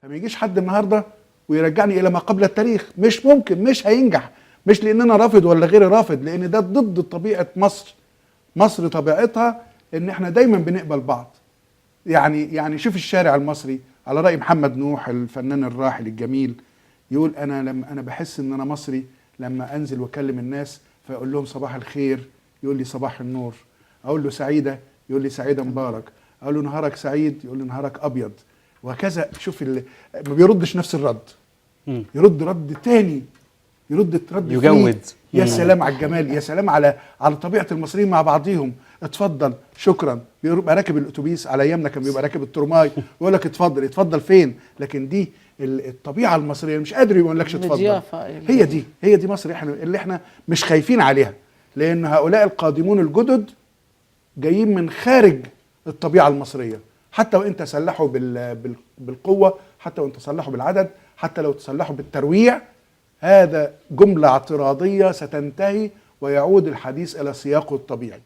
فما يجيش حد النهارده ويرجعني الى ما قبل التاريخ، مش ممكن، مش هينجح. مش لان انا رافض ولا غير رافض، لان ده ضد طبيعه مصر. مصر طبيعتها ان احنا دايما بنقبل بعض. يعني شوف الشارع المصري على رأي محمد نوح الفنان الراحل الجميل، يقول انا بحس ان انا مصري لما انزل واكلم الناس فاقول لهم صباح الخير يقول لي صباح النور، اقول له سعيده يقول لي سعيده مبارك، اقول له نهارك سعيد يقول لي نهارك ابيض، وهكذا. شوف ما بيردش نفس الرد، يرد رد تاني، يرد رد يجود. يا سلام على الجمال، يا سلام على طبيعه المصريين مع بعضيهم. اتفضل شكرا، بيبقى راكب الاتوبيس، على ايامنا كان بيبقى راكب الترماي ويقول لك اتفضل. اتفضل فين؟ لكن دي الطبيعه المصريه، مش قادر يقول لكش اتفضل. هي دي مصر اللي احنا مش خايفين عليها، لان هؤلاء القادمون الجدد جايين من خارج الطبيعه المصريه. حتى وان تسلحوا بالقوه، حتى وان تسلحوا بالعدد، حتى لو تسلحوا بالترويع، هذا جمله اعتراضيه ستنتهي ويعود الحديث الى سياقه الطبيعي.